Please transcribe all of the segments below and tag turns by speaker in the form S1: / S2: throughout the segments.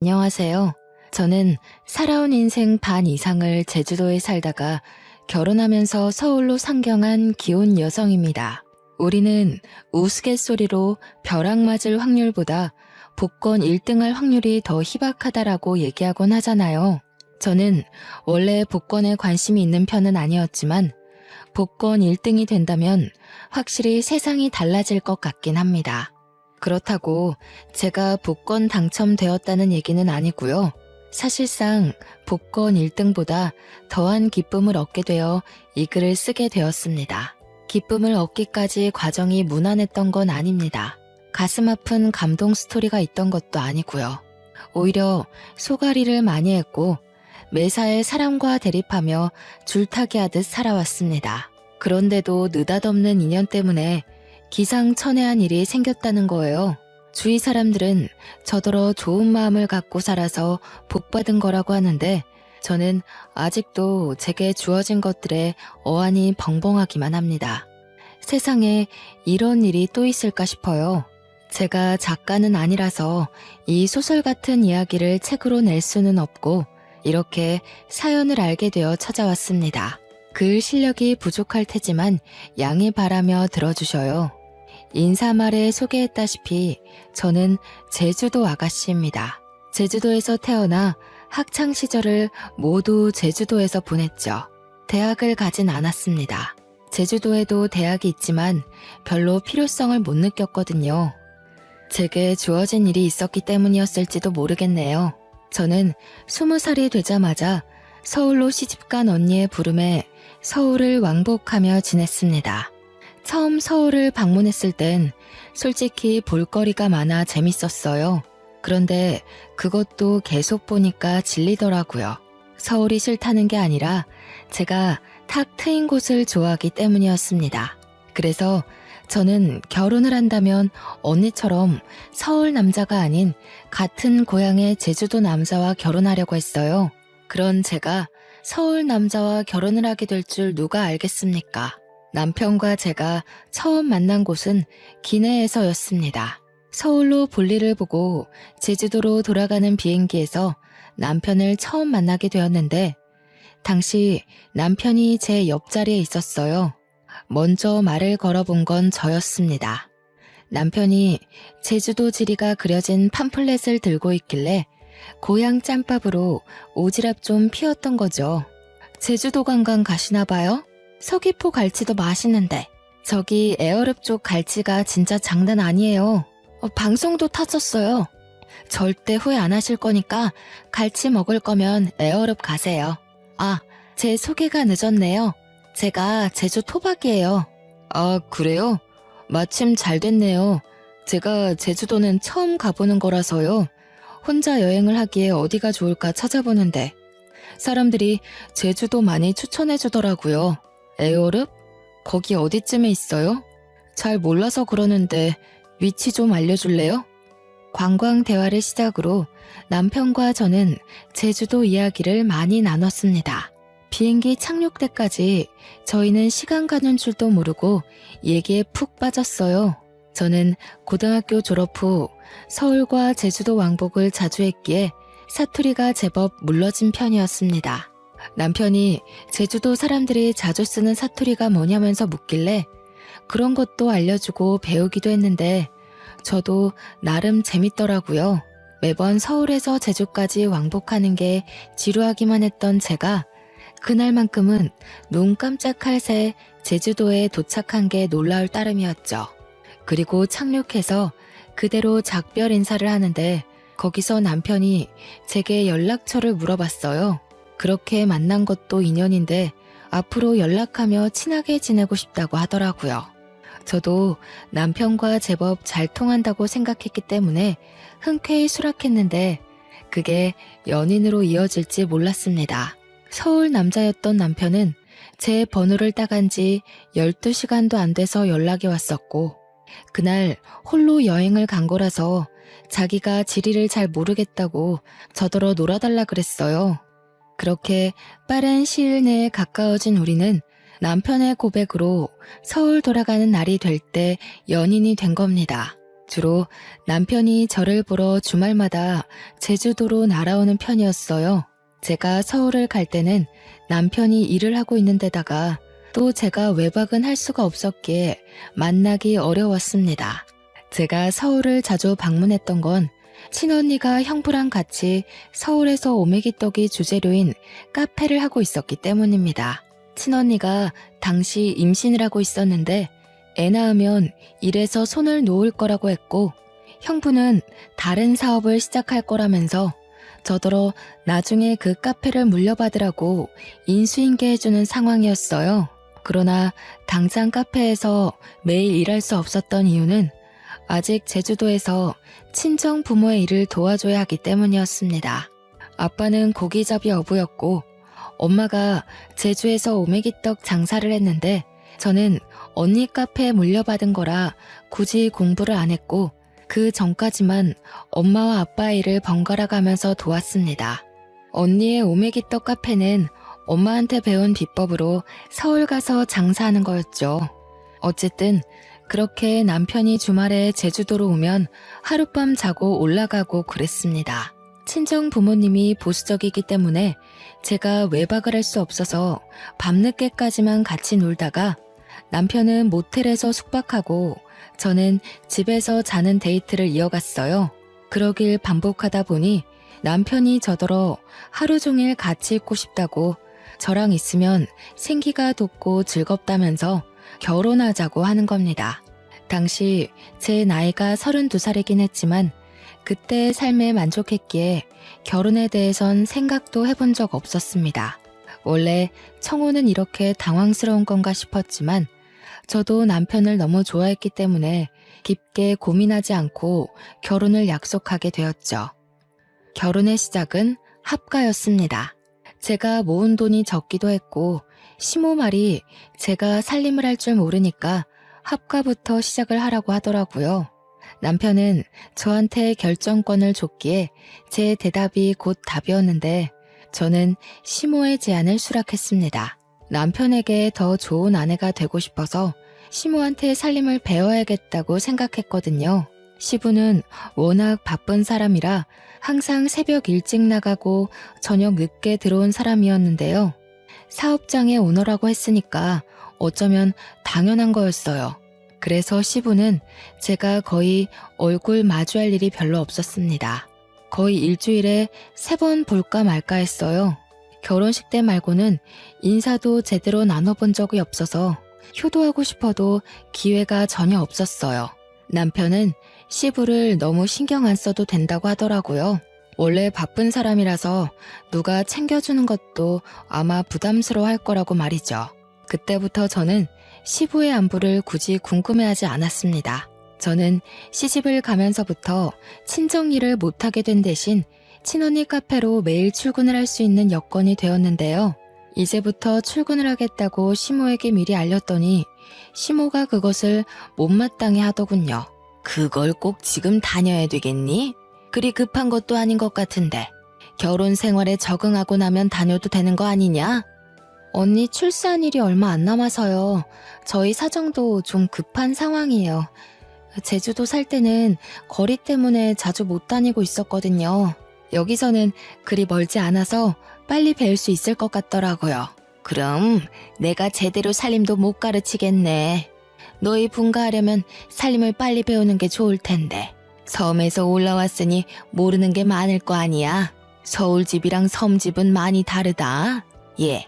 S1: 안녕하세요. 저는 살아온 인생 반 이상을 제주도에 살다가 결혼하면서 서울로 상경한 기혼 여성입니다. 우리는 우스갯소리로 벼락 맞을 확률보다 복권 1등할 확률이 더 희박하다라고 얘기하곤 하잖아요. 저는 원래 복권에 관심이 있는 편은 아니었지만 복권 1등이 된다면 확실히 세상이 달라질 것 같긴 합니다. 그렇다고 제가 복권 당첨되었다는 얘기는 아니고요. 사실상 복권 1등보다 더한 기쁨을 얻게 되어 이 글을 쓰게 되었습니다. 기쁨을 얻기까지 과정이 무난했던 건 아닙니다. 가슴 아픈 감동 스토리가 있던 것도 아니고요. 오히려 소가리를 많이 했고 매사에 사람과 대립하며 줄타기 하듯 살아왔습니다. 그런데도 느닷없는 인연 때문에 기상천외한 일이 생겼다는 거예요. 주위 사람들은 저더러 좋은 마음을 갖고 살아서 복받은 거라고 하는데 저는 아직도 제게 주어진 것들에 어안이 벙벙하기만 합니다. 세상에 이런 일이 또 있을까 싶어요. 제가 작가는 아니라서 이 소설 같은 이야기를 책으로 낼 수는 없고 이렇게 사연을 알게 되어 찾아왔습니다. 글 실력이 부족할 테지만 양해 바라며 들어주셔요. 인사말에 소개했다시피 저는 제주도 아가씨입니다. 제주도에서 태어나 학창 시절을 모두 제주도에서 보냈죠. 대학을 가진 않았습니다. 제주도에도 대학이 있지만 별로 필요성을 못 느꼈거든요. 제게 주어진 일이 있었기 때문이었을지도 모르겠네요. 저는 20살이 되자마자 서울로 시집간 언니의 부름에 서울을 왕복하며 지냈습니다. 처음 서울을 방문했을 땐 솔직히 볼거리가 많아 재밌었어요. 그런데 그것도 계속 보니까 질리더라고요. 서울이 싫다는 게 아니라 제가 탁 트인 곳을 좋아하기 때문이었습니다. 그래서 저는 결혼을 한다면 언니처럼 서울 남자가 아닌 같은 고향의 제주도 남자와 결혼하려고 했어요. 그런 제가 서울 남자와 결혼을 하게 될 줄 누가 알겠습니까? 남편과 제가 처음 만난 곳은 기내에서였습니다. 서울로 볼일을 보고 제주도로 돌아가는 비행기에서 남편을 처음 만나게 되었는데 당시 남편이 제 옆자리에 있었어요. 먼저 말을 걸어본 건 저였습니다. 남편이 제주도 지리가 그려진 팜플렛을 들고 있길래 고향 짬밥으로 오지랖 좀 피웠던 거죠. 제주도 관광 가시나 봐요? 서귀포 갈치도 맛있는데 저기 에어릅 쪽 갈치가 진짜 장난 아니에요. 방송도 타졌어요. 절대 후회 안 하실 거니까 갈치 먹을 거면 에어릅 가세요. 아, 제 소개가 늦었네요. 제가 제주 토박이에요. 아, 그래요? 마침 잘 됐네요. 제가 제주도는 처음 가보는 거라서요. 혼자 여행을 하기에 어디가 좋을까 찾아보는데 사람들이 제주도 많이 추천해 주더라고요. 에어릅? 거기 어디쯤에 있어요? 잘 몰라서 그러는데 위치 좀 알려줄래요? 관광 대화를 시작으로 남편과 저는 제주도 이야기를 많이 나눴습니다. 비행기 착륙 때까지 저희는 시간 가는 줄도 모르고 얘기에 푹 빠졌어요. 저는 고등학교 졸업 후 서울과 제주도 왕복을 자주 했기에 사투리가 제법 물러진 편이었습니다. 남편이 제주도 사람들이 자주 쓰는 사투리가 뭐냐면서 묻길래 그런 것도 알려주고 배우기도 했는데 저도 나름 재밌더라고요. 매번 서울에서 제주까지 왕복하는 게 지루하기만 했던 제가 그날만큼은 눈 깜짝할 새 제주도에 도착한 게 놀라울 따름이었죠. 그리고 착륙해서 그대로 작별 인사를 하는데 거기서 남편이 제게 연락처를 물어봤어요. 그렇게 만난 것도 인연인데 앞으로 연락하며 친하게 지내고 싶다고 하더라고요. 저도 남편과 제법 잘 통한다고 생각했기 때문에 흔쾌히 수락했는데 그게 연인으로 이어질지 몰랐습니다. 서울 남자였던 남편은 제 번호를 따간 지 12시간도 안 돼서 연락이 왔었고 그날 홀로 여행을 간 거라서 자기가 지리를 잘 모르겠다고 저더러 놀아달라 그랬어요. 그렇게 빠른 시일 내에 가까워진 우리는 남편의 고백으로 서울 돌아가는 날이 될 때 연인이 된 겁니다. 주로 남편이 저를 보러 주말마다 제주도로 날아오는 편이었어요. 제가 서울을 갈 때는 남편이 일을 하고 있는 데다가 또 제가 외박은 할 수가 없었기에 만나기 어려웠습니다. 제가 서울을 자주 방문했던 건 친언니가 형부랑 같이 서울에서 오메기떡이 주재료인 카페를 하고 있었기 때문입니다. 친언니가 당시 임신을 하고 있었는데 애 낳으면 일에서 손을 놓을 거라고 했고 형부는 다른 사업을 시작할 거라면서 저더러 나중에 그 카페를 물려받으라고 인수인계 해주는 상황이었어요. 그러나 당장 카페에서 매일 일할 수 없었던 이유는 아직 제주도에서 친정 부모의 일을 도와줘야 하기 때문이었습니다. 아빠는 고기잡이 어부였고 엄마가 제주에서 오메기떡 장사를 했는데 저는 언니 카페에 물려받은 거라 굳이 공부를 안 했고 그 전까지만 엄마와 아빠의 일을 번갈아 가면서 도왔습니다. 언니의 오메기떡 카페는 엄마한테 배운 비법으로 서울 가서 장사하는 거였죠. 어쨌든 그렇게 남편이 주말에 제주도로 오면 하룻밤 자고 올라가고 그랬습니다. 친정 부모님이 보수적이기 때문에 제가 외박을 할 수 없어서 밤늦게까지만 같이 놀다가 남편은 모텔에서 숙박하고 저는 집에서 자는 데이트를 이어갔어요. 그러길 반복하다 보니 남편이 저더러 하루 종일 같이 있고 싶다고 저랑 있으면 생기가 돋고 즐겁다면서 결혼하자고 하는 겁니다. 당시 제 나이가 32살이긴 했지만 그때의 삶에 만족했기에 결혼에 대해선 생각도 해본 적 없었습니다. 원래 청혼은 이렇게 당황스러운 건가 싶었지만 저도 남편을 너무 좋아했기 때문에 깊게 고민하지 않고 결혼을 약속하게 되었죠. 결혼의 시작은 합가였습니다. 제가 모은 돈이 적기도 했고 시모 말이 제가 살림을 할 줄 모르니까 합가부터 시작을 하라고 하더라고요. 남편은 저한테 결정권을 줬기에 제 대답이 곧 답이었는데 저는 시모의 제안을 수락했습니다. 남편에게 더 좋은 아내가 되고 싶어서 시모한테 살림을 배워야겠다고 생각했거든요. 시부는 워낙 바쁜 사람이라 항상 새벽 일찍 나가고 저녁 늦게 들어온 사람이었는데요. 사업장의 오너라고 했으니까 어쩌면 당연한 거였어요. 그래서 시부는 제가 거의 얼굴 마주할 일이 별로 없었습니다. 거의 일주일에 3번 볼까 말까 했어요. 결혼식 때 말고는 인사도 제대로 나눠본 적이 없어서 효도하고 싶어도 기회가 전혀 없었어요. 남편은 시부를 너무 신경 안 써도 된다고 하더라고요. 원래 바쁜 사람이라서 누가 챙겨주는 것도 아마 부담스러워할 거라고 말이죠. 그때부터 저는 시부의 안부를 굳이 궁금해하지 않았습니다. 저는 시집을 가면서부터 친정 일을 못하게 된 대신 친언니 카페로 매일 출근을 할 수 있는 여건이 되었는데요. 이제부터 출근을 하겠다고 시모에게 미리 알렸더니 시모가 그것을 못마땅해 하더군요. 그걸 꼭 지금 다녀야 되겠니? 그리 급한 것도 아닌 것 같은데 결혼 생활에 적응하고 나면 다녀도 되는 거 아니냐? 언니 출산 일이 얼마 안 남아서요. 저희 사정도 좀 급한 상황이에요. 제주도 살 때는 거리 때문에 자주 못 다니고 있었거든요. 여기서는 그리 멀지 않아서 빨리 배울 수 있을 것 같더라고요. 그럼 내가 제대로 살림도 못 가르치겠네. 너희 분가하려면 살림을 빨리 배우는 게 좋을 텐데. 섬에서 올라왔으니 모르는 게 많을 거 아니야. 서울집이랑 섬집은 많이 다르다. 예,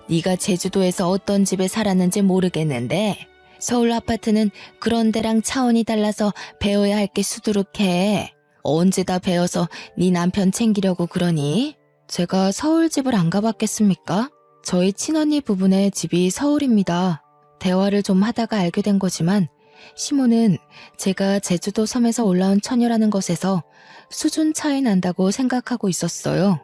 S1: 네가 제주도에서 어떤 집에 살았는지 모르겠는데 서울 아파트는 그런 데랑 차원이 달라서 배워야 할 게 수두룩해. 언제 다 배워서 네 남편 챙기려고 그러니? 제가 서울집을 안 가봤겠습니까? 저희 친언니 부부네 집이 서울입니다. 대화를 좀 하다가 알게 된 거지만 시모는 제가 제주도 섬에서 올라온 처녀라는 것에서 수준 차이 난다고 생각하고 있었어요.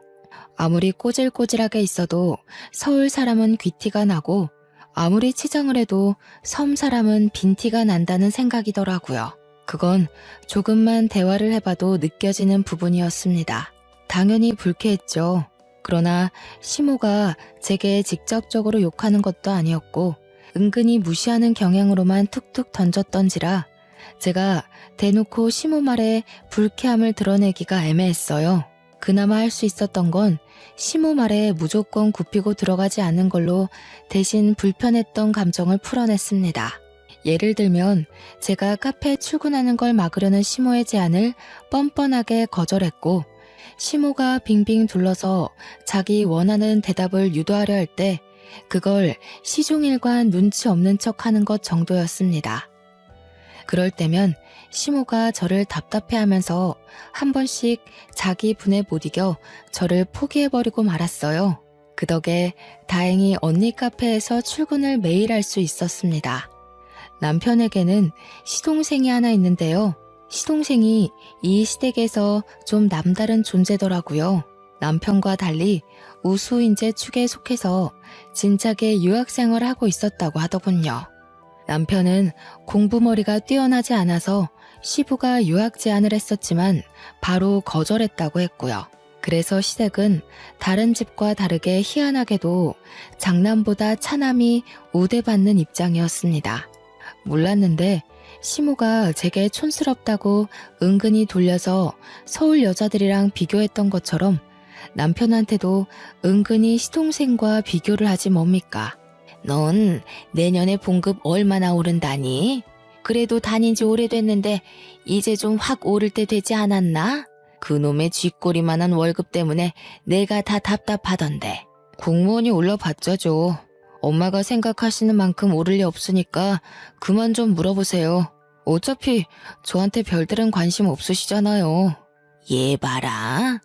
S1: 아무리 꼬질꼬질하게 있어도 서울 사람은 귀티가 나고 아무리 치장을 해도 섬 사람은 빈티가 난다는 생각이더라고요. 그건 조금만 대화를 해봐도 느껴지는 부분이었습니다. 당연히 불쾌했죠. 그러나 시모가 제게 직접적으로 욕하는 것도 아니었고 은근히 무시하는 경향으로만 툭툭 던졌던지라 제가 대놓고 시모 말에 불쾌함을 드러내기가 애매했어요. 그나마 할 수 있었던 건 시모 말에 무조건 굽히고 들어가지 않는 걸로 대신 불편했던 감정을 풀어냈습니다. 예를 들면 제가 카페에 출근하는 걸 막으려는 시모의 제안을 뻔뻔하게 거절했고, 시모가 빙빙 둘러서 자기 원하는 대답을 유도하려 할 때 그걸 시종일관 눈치 없는 척 하는 것 정도였습니다. 그럴 때면 시모가 저를 답답해하면서 한 번씩 자기 분에 못 이겨 저를 포기해버리고 말았어요. 그 덕에 다행히 언니 카페에서 출근을 매일 할 수 있었습니다. 남편에게는 시동생이 하나 있는데요. 시동생이 이 시댁에서 좀 남다른 존재더라고요. 남편과 달리 우수인재 축에 속해서 진작에 유학생활을 하고 있었다고 하더군요. 남편은 공부머리가 뛰어나지 않아서 시부가 유학 제안을 했었지만 바로 거절했다고 했고요. 그래서 시댁은 다른 집과 다르게 희한하게도 장남보다 차남이 우대받는 입장이었습니다. 몰랐는데 시모가 제게 촌스럽다고 은근히 돌려서 서울 여자들이랑 비교했던 것처럼 남편한테도 은근히 시동생과 비교를 하지 뭡니까? 넌 내년에 봉급 얼마나 오른다니? 그래도 다닌 지 오래됐는데 이제 좀 확 오를 때 되지 않았나? 그놈의 쥐꼬리만한 월급 때문에 내가 다 답답하던데. 공무원이 올라봤자죠. 엄마가 생각하시는 만큼 오를 리 없으니까 그만 좀 물어보세요. 어차피 저한테 별다른 관심 없으시잖아요. 얘 봐라.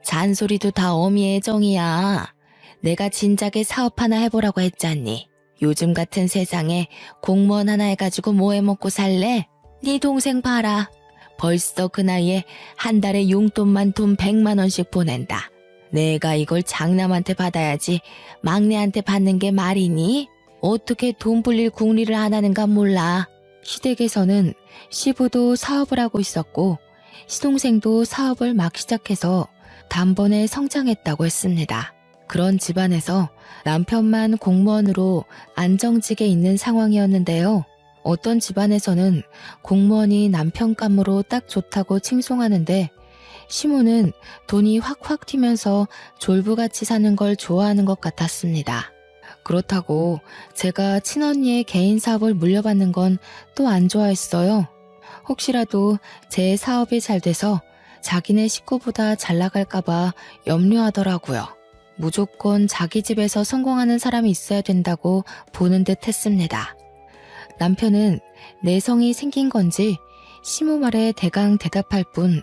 S1: 잔소리도 다 어미의 정이야. 내가 진작에 사업 하나 해보라고 했잖니. 요즘 같은 세상에 공무원 하나 해가지고 뭐 해먹고 살래? 네 동생 봐라. 벌써 그 나이에 한 달에 용돈만 돈 100만 원씩 보낸다. 내가 이걸 장남한테 받아야지 막내한테 받는 게 말이니? 어떻게 돈 불릴 궁리를 안 하는가 몰라. 시댁에서는 시부도 사업을 하고 있었고 시동생도 사업을 막 시작해서 단번에 성장했다고 했습니다. 그런 집안에서 남편만 공무원으로 안정직에 있는 상황이었는데요. 어떤 집안에서는 공무원이 남편 감으로 딱 좋다고 칭송하는데 시모는 돈이 확확 튀면서 졸부같이 사는 걸 좋아하는 것 같았습니다. 그렇다고 제가 친언니의 개인 사업을 물려받는 건 또 안 좋아했어요. 혹시라도 제 사업이 잘 돼서 자기네 식구보다 잘 나갈까봐 염려하더라고요. 무조건 자기 집에서 성공하는 사람이 있어야 된다고 보는 듯 했습니다. 남편은 내성이 생긴 건지 시모 말에 대강 대답할 뿐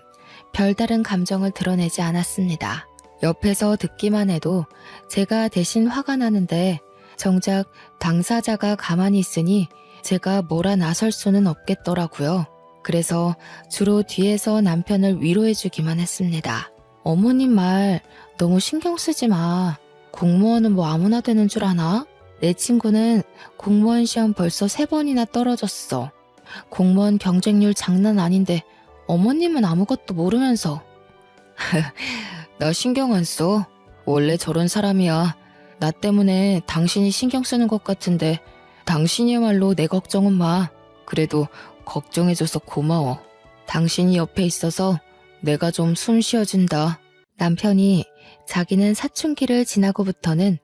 S1: 별다른 감정을 드러내지 않았습니다. 옆에서 듣기만 해도 제가 대신 화가 나는데 정작 당사자가 가만히 있으니 제가 뭐라 나설 수는 없겠더라고요. 그래서 주로 뒤에서 남편을 위로해주기만 했습니다. 어머님 말 너무 신경 쓰지 마. 공무원은 뭐 아무나 되는 줄 아나? 내 친구는 공무원 시험 벌써 3번이나 떨어졌어. 공무원 경쟁률 장난 아닌데 어머님은 아무것도 모르면서. 나 신경 안 써. 원래 저런 사람이야. 나 때문에 당신이 신경 쓰는 것 같은데 당신이야말로 내 걱정은 마. 그래도 걱정해줘서 고마워. 당신이 옆에 있어서 내가 좀 숨 쉬어진다. 남편이 자기는 사춘기를 지나고부터는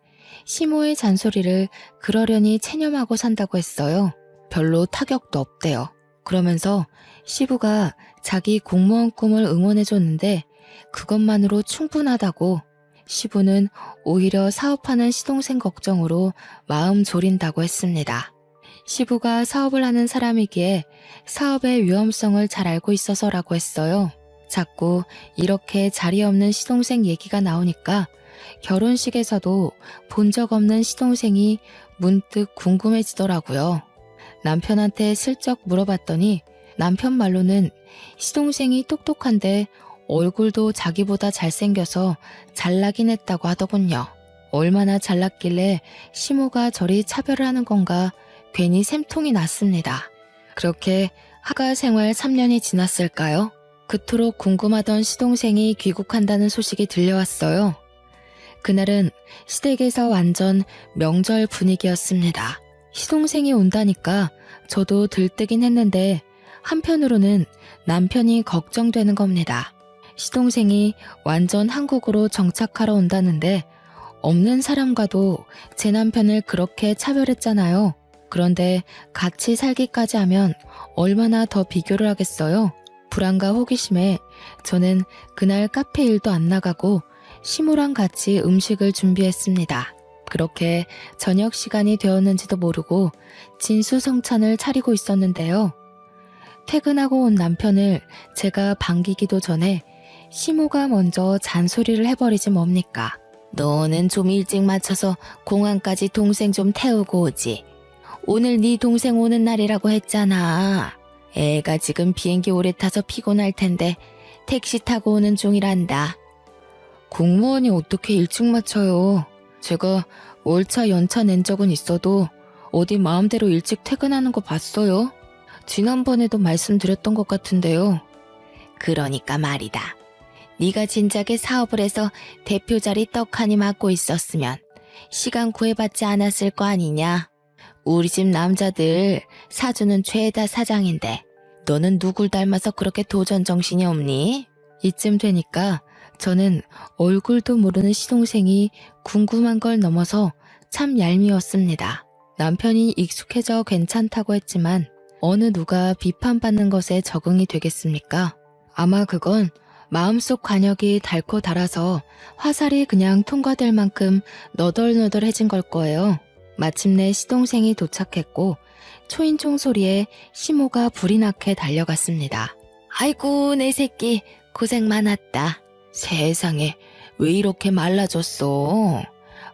S1: 시모의 잔소리를 그러려니 체념하고 산다고 했어요. 별로 타격도 없대요. 그러면서 시부가 자기 공무원 꿈을 응원해줬는데 그것만으로 충분하다고, 시부는 오히려 사업하는 시동생 걱정으로 마음 졸인다고 했습니다. 시부가 사업을 하는 사람이기에 사업의 위험성을 잘 알고 있어서라고 했어요. 자꾸 이렇게 자리 없는 시동생 얘기가 나오니까 결혼식에서도 본 적 없는 시동생이 문득 궁금해지더라고요. 남편한테 슬쩍 물어봤더니 남편 말로는 시동생이 똑똑한데 얼굴도 자기보다 잘생겨서 잘나긴 했다고 하더군요. 얼마나 잘났길래 시모가 저리 차별을 하는 건가 괜히 샘통이 났습니다. 그렇게 하가 생활 3년이 지났을까요? 그토록 궁금하던 시동생이 귀국한다는 소식이 들려왔어요. 그날은 시댁에서 완전 명절 분위기였습니다. 시동생이 온다니까 저도 들뜨긴 했는데 한편으로는 남편이 걱정되는 겁니다. 시동생이 완전 한국으로 정착하러 온다는데 없는 사람과도 제 남편을 그렇게 차별했잖아요. 그런데 같이 살기까지 하면 얼마나 더 비교를 하겠어요? 불안과 호기심에 저는 그날 카페 일도 안 나가고 시모랑 같이 음식을 준비했습니다. 그렇게 저녁 시간이 되었는지도 모르고 진수성찬을 차리고 있었는데요. 퇴근하고 온 남편을 제가 반기기도 전에 시모가 먼저 잔소리를 해버리지 뭡니까? 너는 좀 일찍 맞춰서 공항까지 동생 좀 태우고 오지. 오늘 네 동생 오는 날이라고 했잖아. 애가 지금 비행기 오래 타서 피곤할 텐데 택시 타고 오는 중이란다. 공무원이 어떻게 일찍 맞춰요? 제가 월차 연차 낸 적은 있어도 어디 마음대로 일찍 퇴근하는 거 봤어요? 지난번에도 말씀드렸던 것 같은데요. 그러니까 말이다. 네가 진작에 사업을 해서 대표 자리 떡하니 맡고 있었으면 시간 구애받지 않았을 거 아니냐. 우리 집 남자들 사주는 죄다 사장인데 너는 누굴 닮아서 그렇게 도전 정신이 없니? 이쯤 되니까 저는 얼굴도 모르는 시동생이 궁금한 걸 넘어서 참 얄미웠습니다. 남편이 익숙해져 괜찮다고 했지만 어느 누가 비판받는 것에 적응이 되겠습니까? 아마 그건 마음속 관역이 닳고 닳아서 화살이 그냥 통과될 만큼 너덜너덜해진 걸 거예요. 마침내 시동생이 도착했고 초인종 소리에 시모가 불이 나게 달려갔습니다. 아이고 내 새끼 고생 많았다. 세상에 왜 이렇게 말라졌어?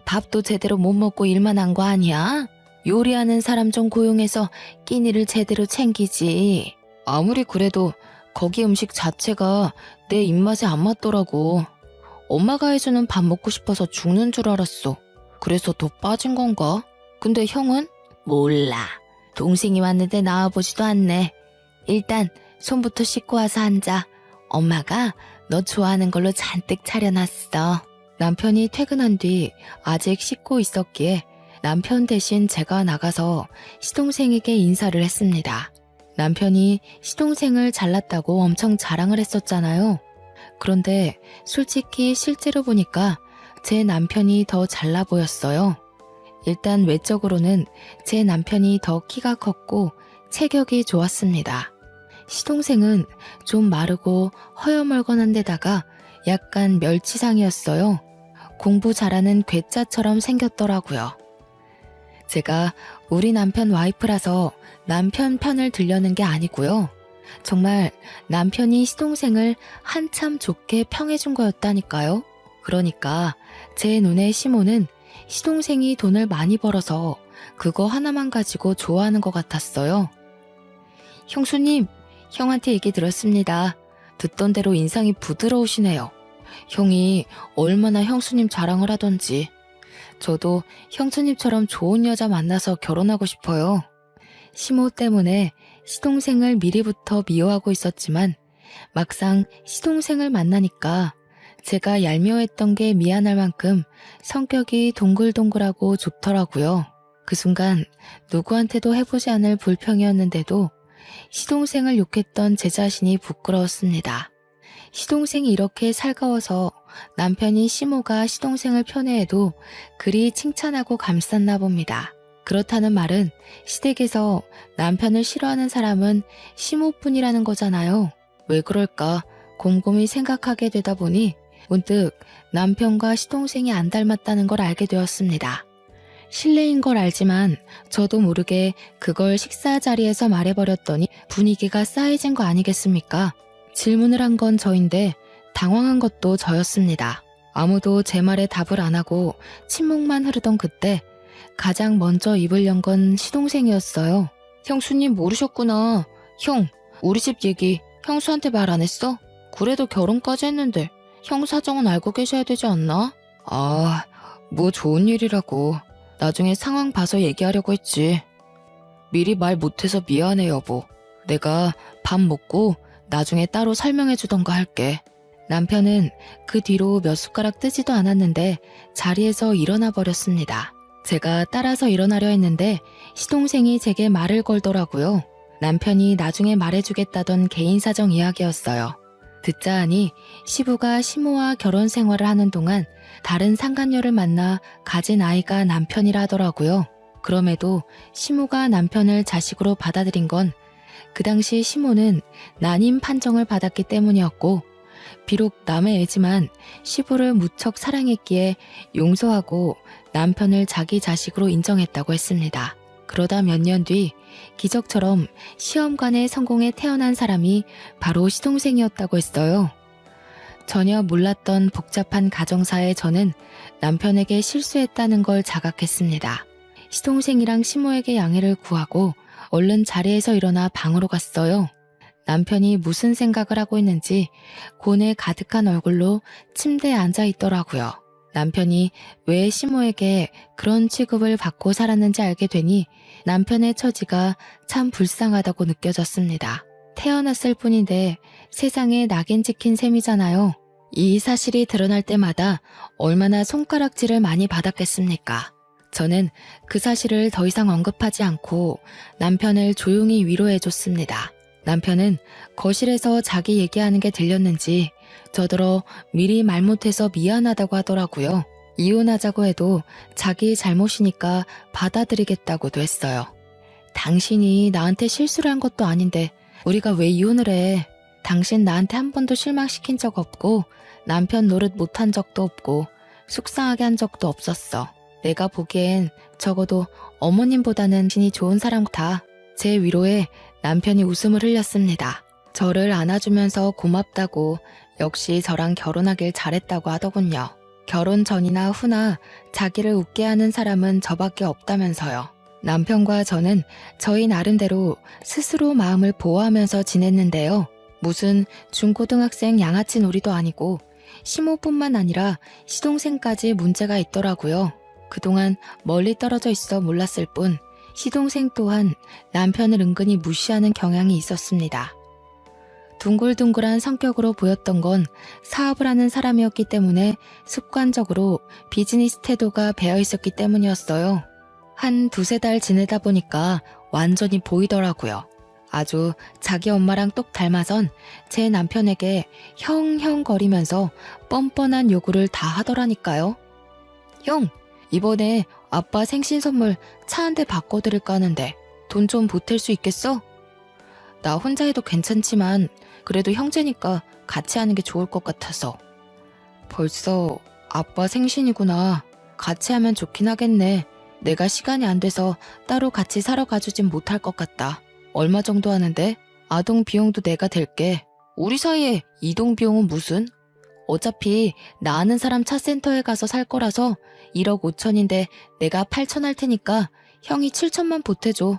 S1: 밥도 제대로 못 먹고 일만 한 거 아니야? 요리하는 사람 좀 고용해서 끼니를 제대로 챙기지. 아무리 그래도 거기 음식 자체가 내 입맛에 안 맞더라고. 엄마가 해주는 밥 먹고 싶어서 죽는 줄 알았어. 그래서 더 빠진 건가? 근데 형은? 몰라. 동생이 왔는데 나와보지도 않네. 일단 손부터 씻고 와서 앉아. 엄마가 너 좋아하는 걸로 잔뜩 차려놨어. 남편이 퇴근한 뒤 아직 씻고 있었기에 남편 대신 제가 나가서 시동생에게 인사를 했습니다. 남편이 시동생을 잘났다고 엄청 자랑을 했었잖아요. 그런데 솔직히 실제로 보니까 제 남편이 더 잘나 보였어요. 일단 외적으로는 제 남편이 더 키가 컸고 체격이 좋았습니다. 시동생은 좀 마르고 허여멀건한 데다가 약간 멸치상이었어요. 공부 잘하는 괴짜처럼 생겼더라고요. 제가 우리 남편 와이프라서 남편 편을 들려는 게 아니고요. 정말 남편이 시동생을 한참 좋게 평해준 거였다니까요. 그러니까 제 눈에 시모는 시동생이 돈을 많이 벌어서 그거 하나만 가지고 좋아하는 것 같았어요. 형수님, 형한테 얘기 들었습니다. 듣던 대로 인상이 부드러우시네요. 형이 얼마나 형수님 자랑을 하던지. 저도 형수님처럼 좋은 여자 만나서 결혼하고 싶어요. 시모 때문에 시동생을 미리부터 미워하고 있었지만 막상 시동생을 만나니까 제가 얄미워했던 게 미안할 만큼 성격이 동글동글하고 좋더라고요. 그 순간 누구한테도 해보지 않을 불평이었는데도 시동생을 욕했던 제 자신이 부끄러웠습니다. 시동생이 이렇게 살가워서 남편이 시모가 시동생을 편애해도 그리 칭찬하고 감쌌나 봅니다. 그렇다는 말은 시댁에서 남편을 싫어하는 사람은 시모뿐이라는 거잖아요. 왜 그럴까 곰곰이 생각하게 되다 보니 문득 남편과 시동생이 안 닮았다는 걸 알게 되었습니다. 실례인 걸 알지만 저도 모르게 그걸 식사 자리에서 말해버렸더니 분위기가 싸해진 거 아니겠습니까? 질문을 한 건 저인데 당황한 것도 저였습니다. 아무도 제 말에 답을 안 하고 침묵만 흐르던 그때 가장 먼저 입을 연 건 시동생이었어요. 형수님 모르셨구나. 형, 우리 집 얘기 형수한테 말 안 했어? 그래도 결혼까지 했는데 형 사정은 알고 계셔야 되지 않나? 아, 뭐 좋은 일이라고. 나중에 상황 봐서 얘기하려고 했지. 미리 말 못해서 미안해 여보. 내가 밥 먹고 나중에 따로 설명해주던가 할게. 남편은 그 뒤로 몇 숟가락 뜨지도 않았는데 자리에서 일어나 버렸습니다. 제가 따라서 일어나려 했는데 시동생이 제게 말을 걸더라고요. 남편이 나중에 말해주겠다던 개인 사정 이야기였어요. 듣자 하니 시부가 시모와 결혼 생활을 하는 동안 다른 상간녀를 만나 가진 아이가 남편이라 하더라고요. 그럼에도 시모가 남편을 자식으로 받아들인 건 그 당시 시모는 난임 판정을 받았기 때문이었고, 비록 남의 애지만 시부를 무척 사랑했기에 용서하고 남편을 자기 자식으로 인정했다고 했습니다. 그러다 몇 년 뒤 기적처럼 시험관에 성공해 태어난 사람이 바로 시동생이었다고 했어요. 전혀 몰랐던 복잡한 가정사에 저는 남편에게 실수했다는 걸 자각했습니다. 시동생이랑 시모에게 양해를 구하고 얼른 자리에서 일어나 방으로 갔어요. 남편이 무슨 생각을 하고 있는지 고뇌 가득한 얼굴로 침대에 앉아 있더라고요. 남편이 왜 시모에게 그런 취급을 받고 살았는지 알게 되니 남편의 처지가 참 불쌍하다고 느껴졌습니다. 태어났을 뿐인데 세상에 낙인 찍힌 셈이잖아요. 이 사실이 드러날 때마다 얼마나 손가락질을 많이 받았겠습니까? 저는 그 사실을 더 이상 언급하지 않고 남편을 조용히 위로해줬습니다. 남편은 거실에서 자기 얘기하는 게 들렸는지 저더러 미리 말 못해서 미안하다고 하더라고요. 이혼하자고 해도 자기 잘못이니까 받아들이겠다고도 했어요. 당신이 나한테 실수를 한 것도 아닌데 우리가 왜 이혼을 해? 당신 나한테 한 번도 실망시킨 적 없고 남편 노릇 못한 적도 없고 속상하게 한 적도 없었어. 내가 보기엔 적어도 어머님보다는 신이 좋은 사람 같아. 제 위로에 남편이 웃음을 흘렸습니다. 저를 안아주면서 고맙다고, 역시 저랑 결혼하길 잘했다고 하더군요. 결혼 전이나 후나 자기를 웃게 하는 사람은 저밖에 없다면서요. 남편과 저는 저희 나름대로 스스로 마음을 보호하면서 지냈는데요. 무슨 중고등학생 양아치 놀이도 아니고 시모뿐만 아니라 시동생까지 문제가 있더라고요. 그동안 멀리 떨어져 있어 몰랐을 뿐 시동생 또한 남편을 은근히 무시하는 경향이 있었습니다. 둥글둥글한 성격으로 보였던 건 사업을 하는 사람이었기 때문에 습관적으로 비즈니스 태도가 배어 있었기 때문이었어요. 한 두세 달 지내다 보니까 완전히 보이더라고요. 아주 자기 엄마랑 똑 닮아선 제 남편에게 형형거리면서 뻔뻔한 요구를 다 하더라니까요. 형! 이번에 아빠 생신 선물 차 한 대 바꿔드릴까 하는데 돈 좀 보탤 수 있겠어? 나 혼자 해도 괜찮지만 그래도 형제니까 같이 하는 게 좋을 것 같아서. 벌써 아빠 생신이구나. 같이 하면 좋긴 하겠네. 내가 시간이 안 돼서 따로 같이 사러 가주진 못할 것 같다. 얼마 정도 하는데? 아동 비용도 내가 댈게. 우리 사이에 이동 비용은 무슨? 어차피 나 아는 사람 차센터에 가서 살 거라서 1억 5천인데 내가 8천 할 테니까 형이 7천만 보태줘.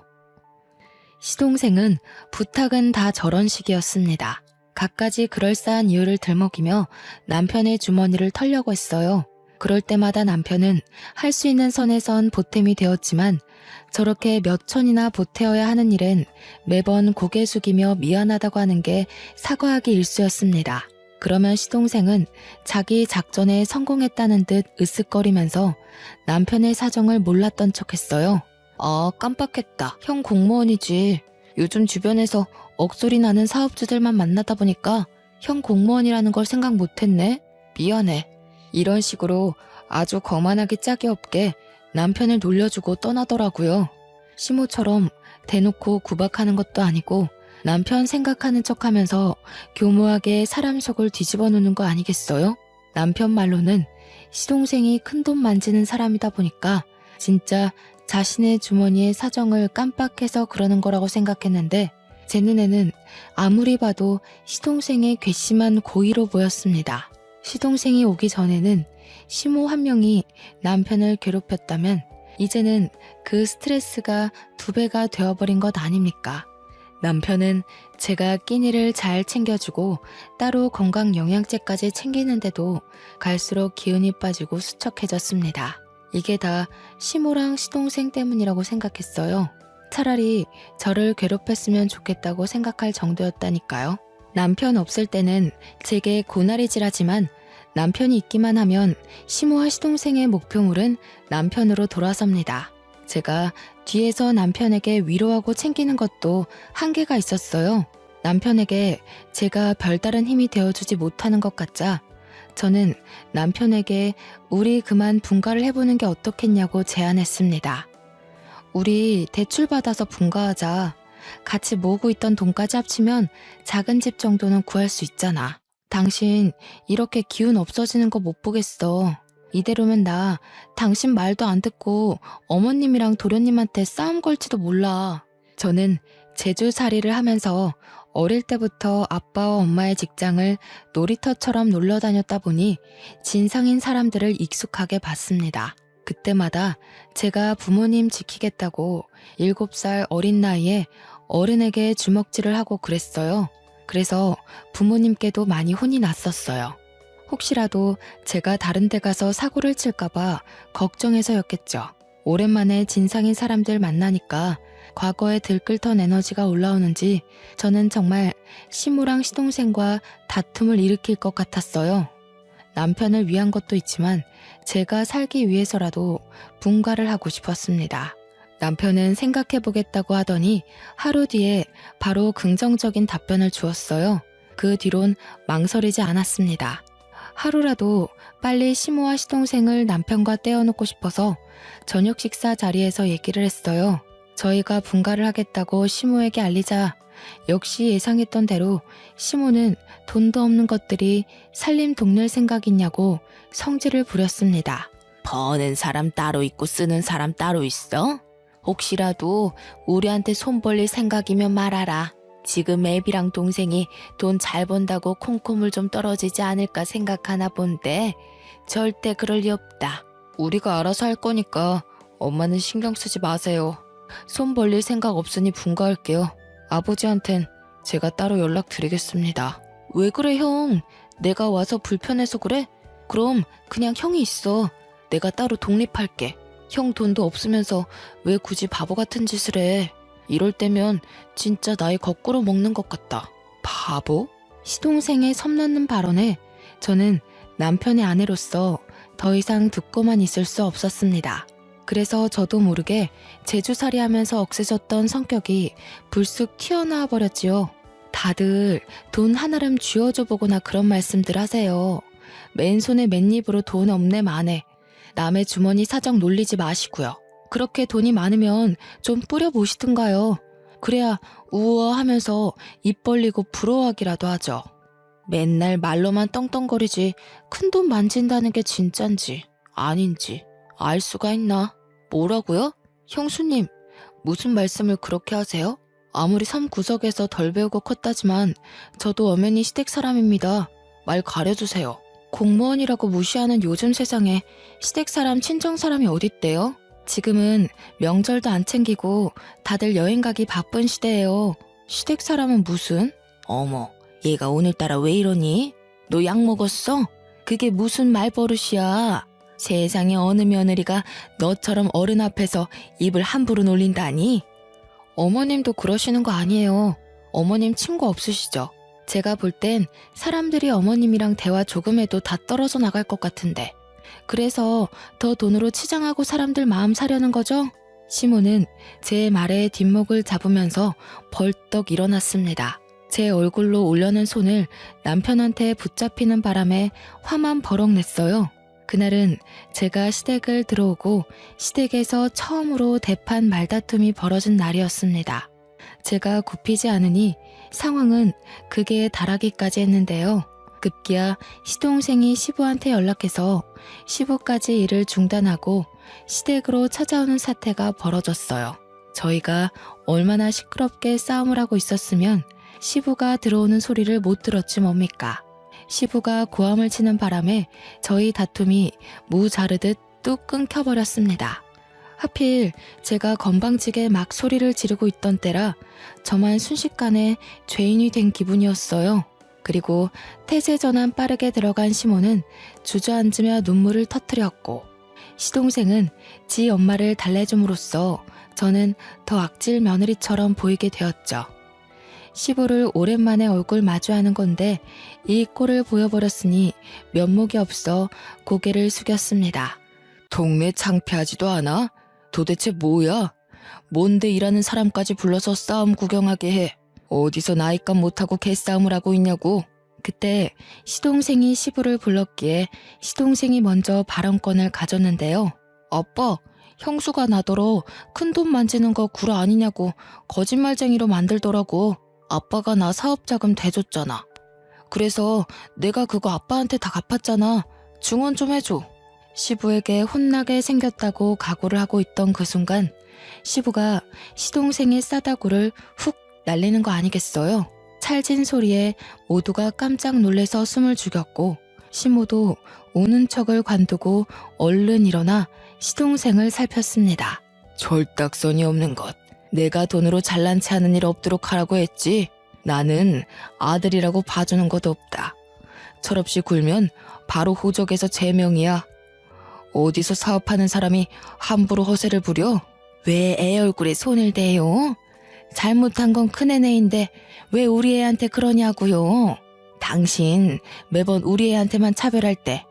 S1: 시동생은 부탁은 다 저런 식이었습니다. 갖가지 그럴싸한 이유를 들먹이며 남편의 주머니를 털려고 했어요. 그럴 때마다 남편은 할 수 있는 선에선 보탬이 되었지만 저렇게 몇 천이나 보태어야 하는 일엔 매번 고개 숙이며 미안하다고 하는 게 사과하기 일쑤였습니다. 그러면 시동생은 자기 작전에 성공했다는 듯 으쓱거리면서 남편의 사정을 몰랐던 척했어요. 아, 깜빡했다. 형 공무원이지. 요즘 주변에서 억소리 나는 사업주들만 만나다 보니까 형 공무원이라는 걸 생각 못했네. 미안해. 이런 식으로 아주 거만하기 짝이 없게 남편을 놀려주고 떠나더라고요. 시모처럼 대놓고 구박하는 것도 아니고 남편 생각하는 척하면서 교묘하게 사람 속을 뒤집어 놓는 거 아니겠어요? 남편 말로는 시동생이 큰돈 만지는 사람이다 보니까 진짜 자신의 주머니의 사정을 깜빡해서 그러는 거라고 생각했는데 제 눈에는 아무리 봐도 시동생의 괘씸한 고의로 보였습니다. 시동생이 오기 전에는 시모 한 명이 남편을 괴롭혔다면 이제는 그 스트레스가 2배가 되어버린 것 아닙니까? 남편은 제가 끼니를 잘 챙겨주고 따로 건강영양제까지 챙기는데도 갈수록 기운이 빠지고 수척해졌습니다. 이게 다 시모랑 시동생 때문이라고 생각했어요. 차라리 저를 괴롭혔으면 좋겠다고 생각할 정도였다니까요. 남편 없을 때는 제게 고나리질하지만 남편이 있기만 하면 시모와 시동생의 목표물은 남편으로 돌아섭니다. 제가 뒤에서 남편에게 위로하고 챙기는 것도 한계가 있었어요. 남편에게 제가 별다른 힘이 되어주지 못하는 것 같자 저는 남편에게 우리 그만 분가를 해보는 게 어떻겠냐고 제안했습니다. 우리 대출 받아서 분가하자. 같이 모으고 있던 돈까지 합치면 작은 집 정도는 구할 수 있잖아. 당신 이렇게 기운 없어지는 거 못 보겠어. 이대로면 나 당신 말도 안 듣고 어머님이랑 도련님한테 싸움 걸지도 몰라. 저는 제주살이를 하면서 어릴 때부터 아빠와 엄마의 직장을 놀이터처럼 놀러 다녔다 보니 진상인 사람들을 익숙하게 봤습니다. 그때마다 제가 부모님 지키겠다고 7살 어린 나이에 어른에게 주먹질을 하고 그랬어요. 그래서 부모님께도 많이 혼이 났었어요. 혹시라도 제가 다른 데 가서 사고를 칠까봐 걱정해서였겠죠. 오랜만에 진상인 사람들 만나니까 과거에 들끓던 에너지가 올라오는지 저는 정말 시모랑 시동생과 다툼을 일으킬 것 같았어요. 남편을 위한 것도 있지만 제가 살기 위해서라도 분가를 하고 싶었습니다. 남편은 생각해보겠다고 하더니 하루 뒤에 바로 긍정적인 답변을 주었어요. 그 뒤론 망설이지 않았습니다. 하루라도 빨리 시모와 시동생을 남편과 떼어놓고 싶어서 저녁 식사 자리에서 얘기를 했어요. 저희가 분가를 하겠다고 시모에게 알리자 역시 예상했던 대로 시모는 돈도 없는 것들이 살림 동낼 생각 있냐고 성질을 부렸습니다. 버는 사람 따로 있고 쓰는 사람 따로 있어? 혹시라도 우리한테 손 벌릴 생각이면 말하라. 지금 애비랑 동생이 돈 잘 번다고 콩고물 좀 떨어지지 않을까 생각하나 본데 절대 그럴 리 없다. 우리가 알아서 할 거니까 엄마는 신경 쓰지 마세요. 손 벌릴 생각 없으니 분가할게요. 아버지한텐 제가 따로 연락드리겠습니다. 왜 그래 형? 내가 와서 불편해서 그래? 그럼 그냥 형이 있어. 내가 따로 독립할게. 형 돈도 없으면서 왜 굳이 바보 같은 짓을 해? 이럴 때면 진짜 나이 거꾸로 먹는 것 같다. 바보? 시동생의 섬나는 발언에 저는 남편의 아내로서 더 이상 듣고만 있을 수 없었습니다. 그래서 저도 모르게 제주살이 하면서 억세졌던 성격이 불쑥 튀어나와 버렸지요. 다들 돈 하나름 쥐어줘 보거나 그런 말씀들 하세요. 맨손에 맨입으로 돈 없네 마네. 남의 주머니 사정 놀리지 마시고요. 그렇게 돈이 많으면 좀 뿌려보시든가요. 그래야 우아하면서 입 벌리고 부러워하기라도 하죠. 맨날 말로만 떵떵거리지 큰돈 만진다는 게 진짠지 아닌지 알 수가 있나? 뭐라고요? 형수님, 무슨 말씀을 그렇게 하세요? 아무리 섬 구석에서 덜 배우고 컸다지만 저도 엄연히 시댁 사람입니다. 말 가려주세요. 공무원이라고 무시하는 요즘 세상에 시댁 사람 친정 사람이 어딨대요? 지금은 명절도 안 챙기고 다들 여행 가기 바쁜 시대예요. 시댁 사람은 무슨? 어머, 얘가 오늘따라 왜 이러니? 너 약 먹었어? 그게 무슨 말버릇이야? 세상에 어느 며느리가 너처럼 어른 앞에서 입을 함부로 놀린다니? 어머님도 그러시는 거 아니에요. 어머님 친구 없으시죠? 제가 볼 땐 사람들이 어머님이랑 대화 조금 해도 다 떨어져 나갈 것 같은데. 그래서 더 돈으로 치장하고 사람들 마음 사려는 거죠? 시모는 제 말에 뒷목을 잡으면서 벌떡 일어났습니다. 제 얼굴로 올려는 손을 남편한테 붙잡히는 바람에 화만 버럭 냈어요. 그날은 제가 시댁을 들어오고 시댁에서 처음으로 대판 말다툼이 벌어진 날이었습니다. 제가 굽히지 않으니 상황은 극에 달하기까지 했는데요. 급기야 시동생이 시부한테 연락해서 시부까지 일을 중단하고 시댁으로 찾아오는 사태가 벌어졌어요. 저희가 얼마나 시끄럽게 싸움을 하고 있었으면 시부가 들어오는 소리를 못 들었지 뭡니까. 시부가 고함을 치는 바람에 저희 다툼이 무 자르듯 뚝 끊겨버렸습니다. 하필 제가 건방지게 막 소리를 지르고 있던 때라 저만 순식간에 죄인이 된 기분이었어요. 그리고 태세 전환 빠르게 들어간 시모는 주저앉으며 눈물을 터뜨렸고 시동생은 지 엄마를 달래줌으로써 저는 더 악질 며느리처럼 보이게 되었죠. 시부를 오랜만에 얼굴 마주하는 건데 이 꼴을 보여버렸으니 면목이 없어 고개를 숙였습니다. 동네 창피하지도 않아? 도대체 뭐야? 뭔데 일하는 사람까지 불러서 싸움 구경하게 해? 어디서 나이값 못하고 개싸움을 하고 있냐고? 그때 시동생이 시부를 불렀기에 시동생이 먼저 발언권을 가졌는데요. 아빠, 형수가 나더러 큰돈 만지는 거 구라 아니냐고 거짓말쟁이로 만들더라고. 아빠가 나 사업자금 대줬잖아. 그래서 내가 그거 아빠한테 다 갚았잖아. 증언 좀 해줘. 시부에게 혼나게 생겼다고 각오를 하고 있던 그 순간 시부가 시동생의 싸다구를 훅 날리는 거 아니겠어요? 찰진 소리에 모두가 깜짝 놀래서 숨을 죽였고 시모도 우는 척을 관두고 얼른 일어나 시동생을 살폈습니다. 절딱선이 없는 것. 내가 돈으로 잘난 체 하는 일 없도록 하라고 했지. 나는 아들이라고 봐주는 것도 없다. 철없이 굴면 바로 호적에서 제명이야. 어디서 사업하는 사람이 함부로 허세를 부려? 왜 애 얼굴에 손을 대요? 잘못한 건 큰애네인데 왜 우리 애한테 그러냐고요? 당신 매번 우리 애한테만 차별할 때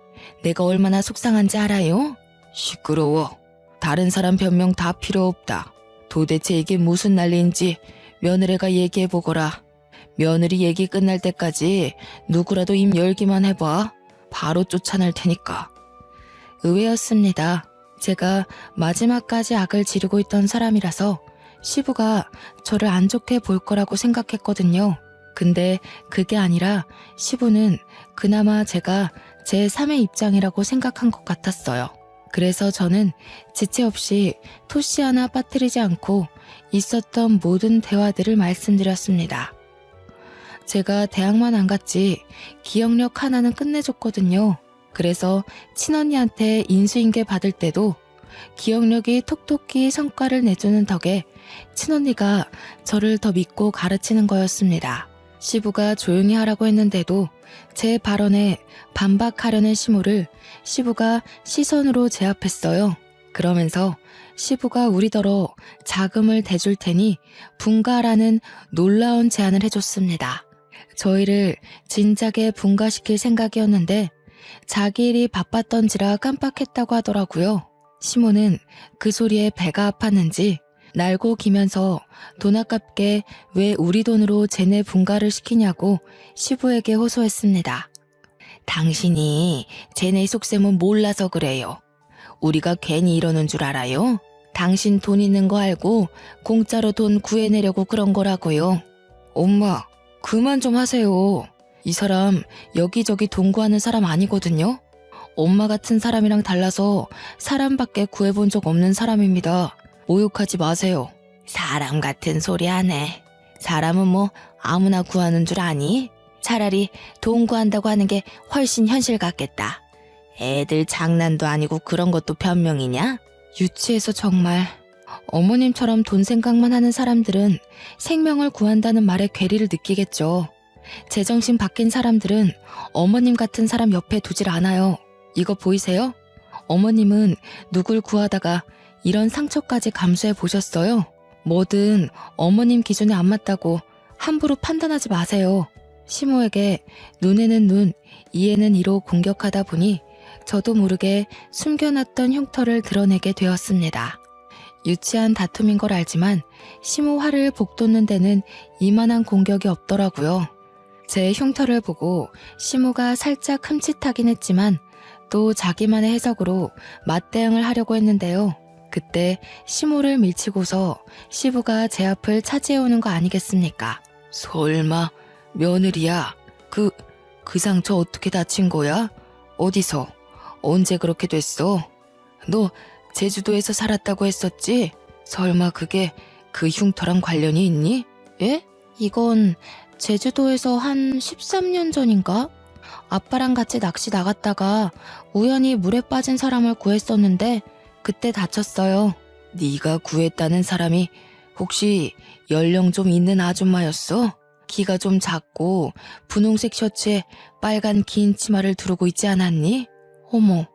S1: 내가 얼마나 속상한지 알아요? 시끄러워. 다른 사람 변명 다 필요 없다. 도대체 이게 무슨 난리인지 며느리가 얘기해보거라. 며느리 얘기 끝날 때까지 누구라도 입 열기만 해봐. 바로 쫓아낼 테니까. 의외였습니다. 제가 마지막까지 악을 지르고 있던 사람이라서 시부가 저를 안 좋게 볼 거라고 생각했거든요. 근데 그게 아니라 시부는 그나마 제가 제 3의 입장이라고 생각한 것 같았어요. 그래서 저는 지체 없이 토시 하나 빠뜨리지 않고 있었던 모든 대화들을 말씀드렸습니다. 제가 대학만 안 갔지 기억력 하나는 끝내줬거든요. 그래서 친언니한테 인수인계 받을 때도 기억력이 톡톡히 성과를 내주는 덕에 친언니가 저를 더 믿고 가르치는 거였습니다. 시부가 조용히 하라고 했는데도 제 발언에 반박하려는 시모를 시부가 시선으로 제압했어요. 그러면서 시부가 우리더러 자금을 대줄 테니 분가라는 놀라운 제안을 해줬습니다. 저희를 진작에 분가시킬 생각이었는데 자기 일이 바빴던지라 깜빡했다고 하더라고요. 시모는 그 소리에 배가 아팠는지 날고 기면서 돈 아깝게 왜 우리 돈으로 쟤네 분가를 시키냐고 시부에게 호소했습니다. 당신이 쟤네 속셈은 몰라서 그래요. 우리가 괜히 이러는 줄 알아요? 당신 돈 있는 거 알고 공짜로 돈 구해내려고 그런 거라고요. 엄마, 그만 좀 하세요. 이 사람 여기저기 돈 구하는 사람 아니거든요. 엄마 같은 사람이랑 달라서 사람밖에 구해본 적 없는 사람입니다. 모욕하지 마세요. 사람 같은 소리 하네. 사람은 뭐 아무나 구하는 줄 아니? 차라리 돈 구한다고 하는 게 훨씬 현실 같겠다. 애들 장난도 아니고 그런 것도 변명이냐? 유치해서 정말. 어머님처럼 돈 생각만 하는 사람들은 생명을 구한다는 말에 괴리를 느끼겠죠. 제정신 바뀐 사람들은 어머님 같은 사람 옆에 두질 않아요. 이거 보이세요? 어머님은 누굴 구하다가 이런 상처까지 감수해 보셨어요? 뭐든 어머님 기준에 안 맞다고 함부로 판단하지 마세요. 시모에게 눈에는 눈, 이에는 이로 공격하다 보니 저도 모르게 숨겨놨던 흉터를 드러내게 되었습니다. 유치한 다툼인 걸 알지만 시모 화를 복돋는 데는 이만한 공격이 없더라고요. 제 흉터를 보고 시모가 살짝 흠칫하긴 했지만 또 자기만의 해석으로 맞대응을 하려고 했는데요. 그때 시모를 밀치고서 시부가 제 앞을 차지해오는 거 아니겠습니까? 설마 며느리야? 그 상처 어떻게 다친 거야? 어디서? 언제 그렇게 됐어? 너 제주도에서 살았다고 했었지? 설마 그게 그 흉터랑 관련이 있니? 예? 이건 제주도에서 한 13년 전인가? 아빠랑 같이 낚시 나갔다가 우연히 물에 빠진 사람을 구했었는데 그때 다쳤어요. 네가 구했다는 사람이 혹시 연령 좀 있는 아줌마였어? 키가 좀 작고 분홍색 셔츠에 빨간 긴 치마를 두르고 있지 않았니? 어머,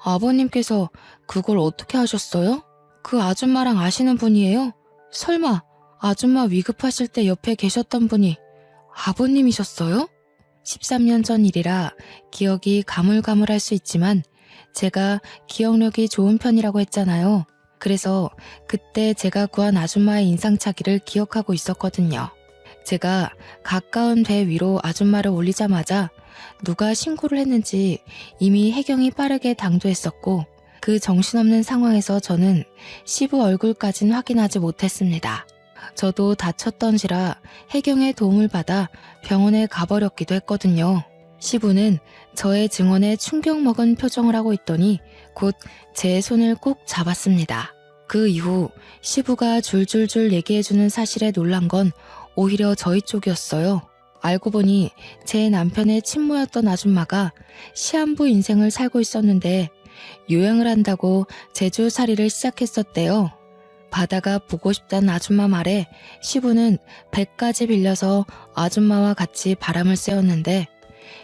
S1: 아버님께서 그걸 어떻게 하셨어요? 그 아줌마랑 아시는 분이에요? 설마 아줌마 위급하실 때 옆에 계셨던 분이 아버님이셨어요? 13년 전 일이라 기억이 가물가물할 수 있지만 제가 기억력이 좋은 편이라고 했잖아요. 그래서 그때 제가 구한 아줌마의 인상착의를 기억하고 있었거든요. 제가 가까운 배 위로 아줌마를 올리자마자 누가 신고를 했는지 이미 해경이 빠르게 당도했었고, 그 정신없는 상황에서 저는 시부 얼굴까진 확인하지 못했습니다. 저도 다쳤던지라 해경의 도움을 받아 병원에 가버렸기도 했거든요. 시부는 저의 증언에 충격 먹은 표정을 하고 있더니 곧 제 손을 꼭 잡았습니다. 그 이후 시부가 줄줄줄 얘기해주는 사실에 놀란 건 오히려 저희 쪽이었어요. 알고 보니 제 남편의 친모였던 아줌마가 시한부 인생을 살고 있었는데 요양을 한다고 제주살이를 시작했었대요. 바다가 보고 싶다는 아줌마 말에 시부는 배까지 빌려서 아줌마와 같이 바람을 쐬었는데,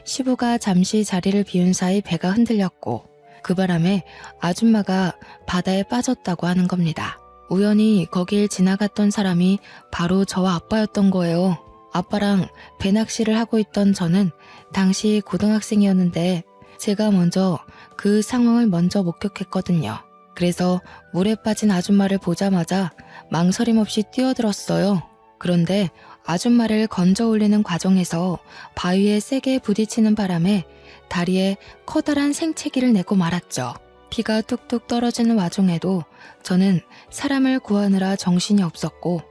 S1: 시부가 잠시 자리를 비운 사이 배가 흔들렸고 그 바람에 아줌마가 바다에 빠졌다고 하는 겁니다. 우연히 거길 지나갔던 사람이 바로 저와 아빠였던 거예요. 아빠랑 배낚시를 하고 있던 저는 당시 고등학생이었는데 제가 먼저 그 상황을 먼저 목격했거든요. 그래서 물에 빠진 아줌마를 보자마자 망설임 없이 뛰어들었어요. 그런데 아줌마를 건져 올리는 과정에서 바위에 세게 부딪히는 바람에 다리에 커다란 생채기를 내고 말았죠. 피가 뚝뚝 떨어지는 와중에도 저는 사람을 구하느라 정신이 없었고,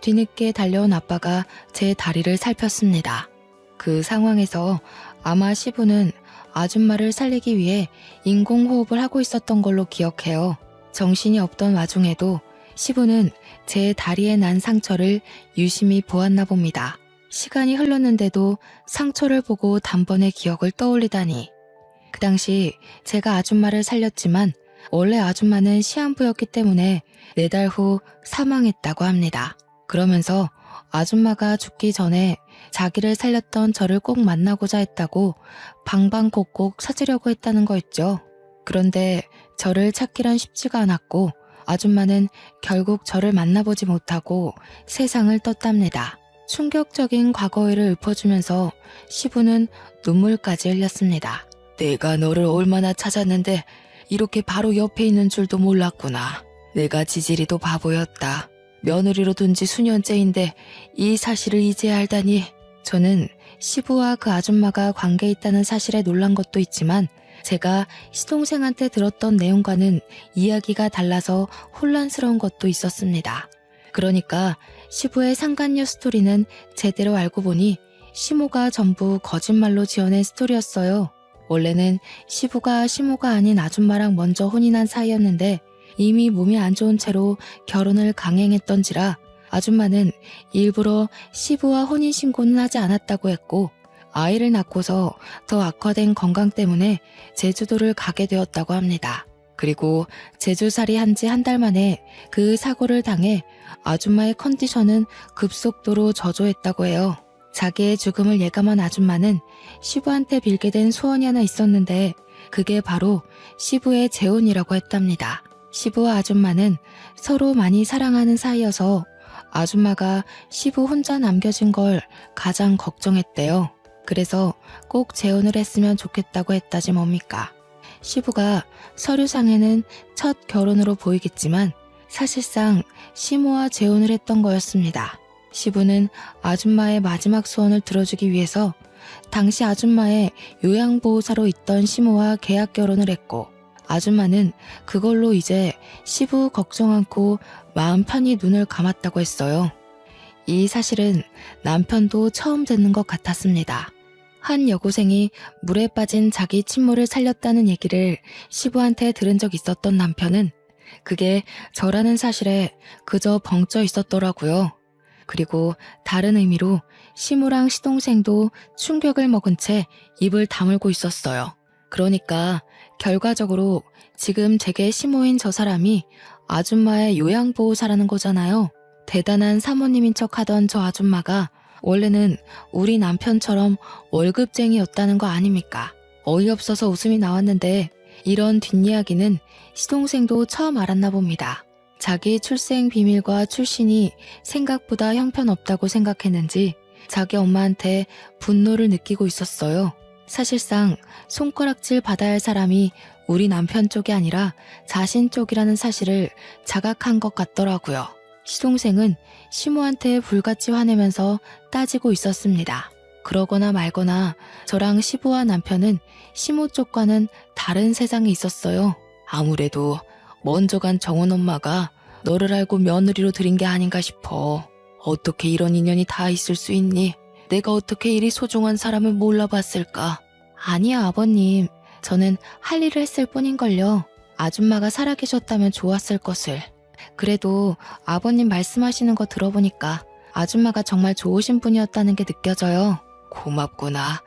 S1: 뒤늦게 달려온 아빠가 제 다리를 살폈습니다. 그 상황에서 아마 시부는 아줌마를 살리기 위해 인공호흡을 하고 있었던 걸로 기억해요. 정신이 없던 와중에도 시부는 제 다리에 난 상처를 유심히 보았나 봅니다. 시간이 흘렀는데도 상처를 보고 단번에 기억을 떠올리다니. 그 당시 제가 아줌마를 살렸지만 원래 아줌마는 시한부였기 때문에 4달 후 사망했다고 합니다. 그러면서 아줌마가 죽기 전에 자기를 살렸던 저를 꼭 만나고자 했다고 방방곡곡 찾으려고 했다는 거였죠. 그런데 저를 찾기란 쉽지가 않았고 아줌마는 결국 저를 만나보지 못하고 세상을 떴답니다. 충격적인 과거회를 읊어주면서 시부는 눈물까지 흘렸습니다. 내가 너를 얼마나 찾았는데 이렇게 바로 옆에 있는 줄도 몰랐구나. 내가 지질이도 바보였다. 며느리로 둔 지 수년째인데 이 사실을 이제 알다니. 저는 시부와 그 아줌마가 관계 있다는 사실에 놀란 것도 있지만 제가 시동생한테 들었던 내용과는 이야기가 달라서 혼란스러운 것도 있었습니다. 그러니까 시부의 상간녀 스토리는 제대로 알고 보니 시모가 전부 거짓말로 지어낸 스토리였어요. 원래는 시부가 시모가 아닌 아줌마랑 먼저 혼인한 사이였는데 이미 몸이 안 좋은 채로 결혼을 강행했던지라 아줌마는 일부러 시부와 혼인신고는 하지 않았다고 했고, 아이를 낳고서 더 악화된 건강 때문에 제주도를 가게 되었다고 합니다. 그리고 제주살이 한 지 1달 만에 그 사고를 당해 아줌마의 컨디션은 급속도로 저조했다고 해요. 자기의 죽음을 예감한 아줌마는 시부한테 빌게 된 소원이 하나 있었는데 그게 바로 시부의 재혼이라고 했답니다. 시부와 아줌마는 서로 많이 사랑하는 사이여서 아줌마가 시부 혼자 남겨진 걸 가장 걱정했대요. 그래서 꼭 재혼을 했으면 좋겠다고 했다지 뭡니까. 시부가 서류상에는 첫 결혼으로 보이겠지만 사실상 시모와 재혼을 했던 거였습니다. 시부는 아줌마의 마지막 소원을 들어주기 위해서 당시 아줌마의 요양보호사로 있던 시모와 계약 결혼을 했고, 아줌마는 그걸로 이제 시부 걱정 않고 마음 편히 눈을 감았다고 했어요. 이 사실은 남편도 처음 듣는 것 같았습니다. 한 여고생이 물에 빠진 자기 친모를 살렸다는 얘기를 시부한테 들은 적 있었던 남편은 그게 저라는 사실에 그저 벙쪄 있었더라고요. 그리고 다른 의미로 시모랑 시동생도 충격을 먹은 채 입을 다물고 있었어요. 그러니까 결과적으로 지금 제게 시모인 저 사람이 아줌마의 요양보호사라는 거잖아요. 대단한 사모님인 척 하던 저 아줌마가 원래는 우리 남편처럼 월급쟁이였다는 거 아닙니까? 어이없어서 웃음이 나왔는데 이런 뒷이야기는 시동생도 처음 알았나 봅니다. 자기 출생 비밀과 출신이 생각보다 형편없다고 생각했는지 자기 엄마한테 분노를 느끼고 있었어요. 사실상 손가락질 받아야 할 사람이 우리 남편 쪽이 아니라 자신 쪽이라는 사실을 자각한 것 같더라고요. 시동생은 시모한테 불같이 화내면서 따지고 있었습니다. 그러거나 말거나 저랑 시부와 남편은 시모 쪽과는 다른 세상에 있었어요. 아무래도 먼저 간 정원 엄마가 너를 알고 며느리로 들인 게 아닌가 싶어. 어떻게 이런 인연이 다 있을 수 있니? 내가 어떻게 이리 소중한 사람을 몰라봤을까? 아니야, 아버님. 저는 할 일을 했을 뿐인걸요. 아줌마가 살아계셨다면 좋았을 것을. 그래도 아버님 말씀하시는 거 들어보니까 아줌마가 정말 좋으신 분이었다는 게 느껴져요. 고맙구나.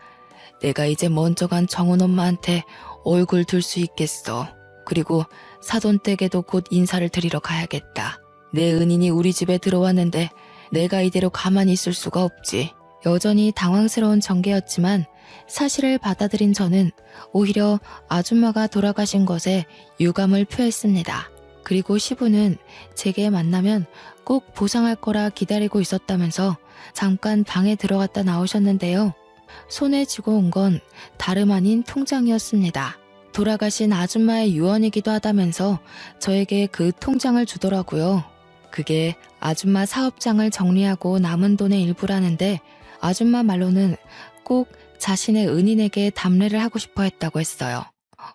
S1: 내가 이제 먼저 간 정은 엄마한테 얼굴 들 수 있겠어. 그리고 사돈댁에도 곧 인사를 드리러 가야겠다. 내 은인이 우리 집에 들어왔는데 내가 이대로 가만히 있을 수가 없지. 여전히 당황스러운 전개였지만 사실을 받아들인 저는 오히려 아줌마가 돌아가신 것에 유감을 표했습니다. 그리고 시부는 제게 만나면 꼭 보상할 거라 기다리고 있었다면서 잠깐 방에 들어갔다 나오셨는데요. 손에 쥐고 온 건 다름 아닌 통장이었습니다. 돌아가신 아줌마의 유언이기도 하다면서 저에게 그 통장을 주더라고요. 그게 아줌마 사업장을 정리하고 남은 돈의 일부라는데 아줌마 말로는 꼭 자신의 은인에게 답례를 하고 싶어 했다고 했어요.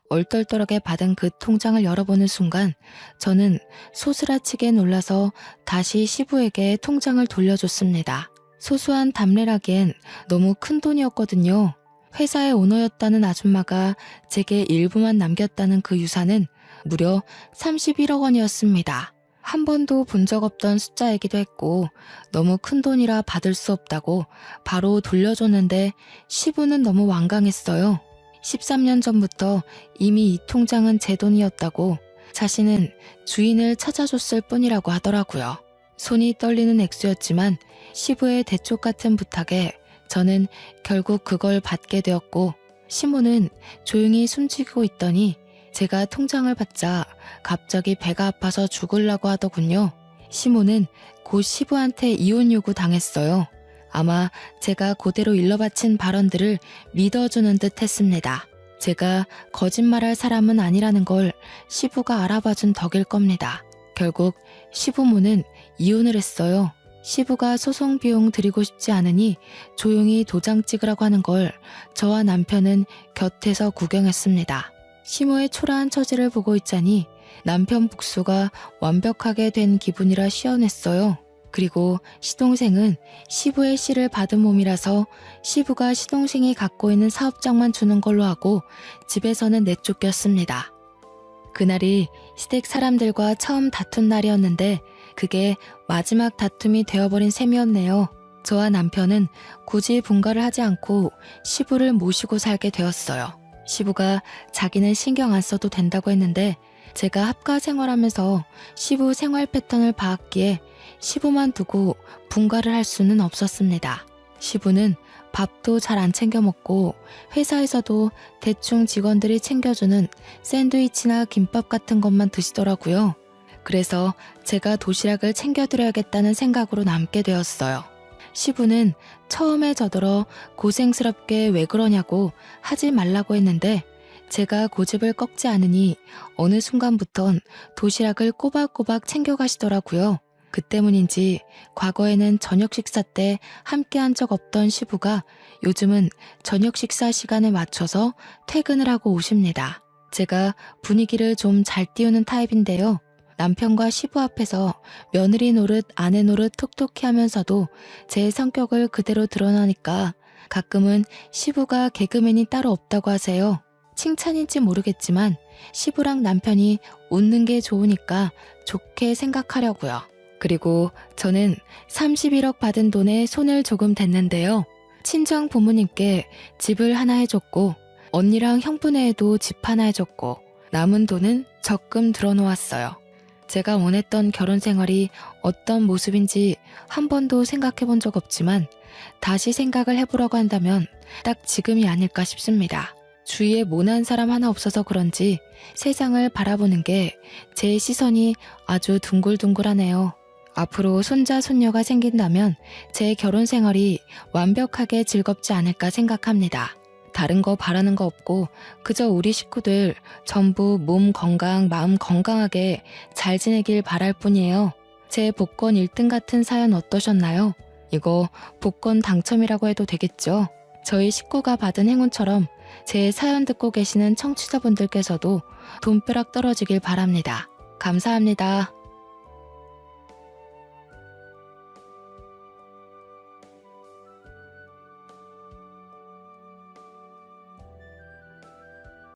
S1: 얼떨떨하게 받은 그 통장을 열어보는 순간 저는 소스라치게 놀라서 다시 시부에게 통장을 돌려줬습니다. 소소한 답례라기엔 너무 큰 돈이었거든요. 회사의 오너였다는 아줌마가 제게 일부만 남겼다는 그 유산은 무려 31억 원이었습니다. 한 번도 본 적 없던 숫자이기도 했고 너무 큰 돈이라 받을 수 없다고 바로 돌려줬는데 시부는 너무 완강했어요. 13년 전부터 이미 이 통장은 제 돈이었다고 자신은 주인을 찾아줬을 뿐이라고 하더라고요. 손이 떨리는 액수였지만 시부의 대쪽 같은 부탁에 저는 결국 그걸 받게 되었고 시모는 조용히 숨죽이고 있더니 제가 통장을 받자 갑자기 배가 아파서 죽으려고 하더군요. 시모는 곧 시부한테 이혼 요구 당했어요. 아마 제가 그대로 일러바친 발언들을 믿어주는 듯 했습니다. 제가 거짓말할 사람은 아니라는 걸 시부가 알아봐준 덕일 겁니다. 결국 시부모는 이혼을 했어요. 시부가 소송 비용 드리고 싶지 않으니 조용히 도장 찍으라고 하는 걸 저와 남편은 곁에서 구경했습니다. 시모의 초라한 처지를 보고 있자니 남편 복수가 완벽하게 된 기분이라 시원했어요. 그리고 시동생은 시부의 씨를 받은 몸이라서 시부가 시동생이 갖고 있는 사업장만 주는 걸로 하고 집에서는 내쫓겼습니다. 그날이 시댁 사람들과 처음 다툰 날이었는데 그게 마지막 다툼이 되어버린 셈이었네요. 저와 남편은 굳이 분가를 하지 않고 시부를 모시고 살게 되었어요. 시부가 자기는 신경 안 써도 된다고 했는데 제가 합가 생활하면서 시부 생활 패턴을 봐왔기에 시부만 두고 분가를 할 수는 없었습니다. 시부는 밥도 잘 안 챙겨 먹고 회사에서도 대충 직원들이 챙겨주는 샌드위치나 김밥 같은 것만 드시더라고요. 그래서 제가 도시락을 챙겨드려야겠다는 생각으로 남게 되었어요. 시부는 처음에 저더러 고생스럽게 왜 그러냐고 하지 말라고 했는데 제가 고집을 꺾지 않으니 어느 순간부턴 도시락을 꼬박꼬박 챙겨가시더라고요. 그 때문인지 과거에는 저녁 식사 때 함께한 적 없던 시부가 요즘은 저녁 식사 시간에 맞춰서 퇴근을 하고 오십니다. 제가 분위기를 좀 잘 띄우는 타입인데요. 남편과 시부 앞에서 며느리 노릇 아내 노릇 톡톡히 하면서도 제 성격을 그대로 드러나니까 가끔은 시부가 개그맨이 따로 없다고 하세요. 칭찬인지 모르겠지만 시부랑 남편이 웃는 게 좋으니까 좋게 생각하려고요. 그리고 저는 31억 받은 돈에 손을 조금 댔는데요. 친정 부모님께 집을 하나 해줬고 언니랑 형부네에도 집 하나 해줬고 남은 돈은 적금 들어놓았어요. 제가 원했던 결혼 생활이 어떤 모습인지 한 번도 생각해 본 적 없지만 다시 생각을 해보라고 한다면 딱 지금이 아닐까 싶습니다. 주위에 모난 사람 하나 없어서 그런지 세상을 바라보는 게 제 시선이 아주 둥글둥글하네요. 앞으로 손자 손녀가 생긴다면 제 결혼 생활이 완벽하게 즐겁지 않을까 생각합니다. 다른 거 바라는 거 없고 그저 우리 식구들 전부 몸 건강, 마음 건강하게 잘 지내길 바랄 뿐이에요. 제 복권 1등 같은 사연 어떠셨나요? 이거 복권 당첨이라고 해도 되겠죠? 저희 식구가 받은 행운처럼 제 사연 듣고 계시는 청취자분들께서도 돈벼락 떨어지길 바랍니다. 감사합니다.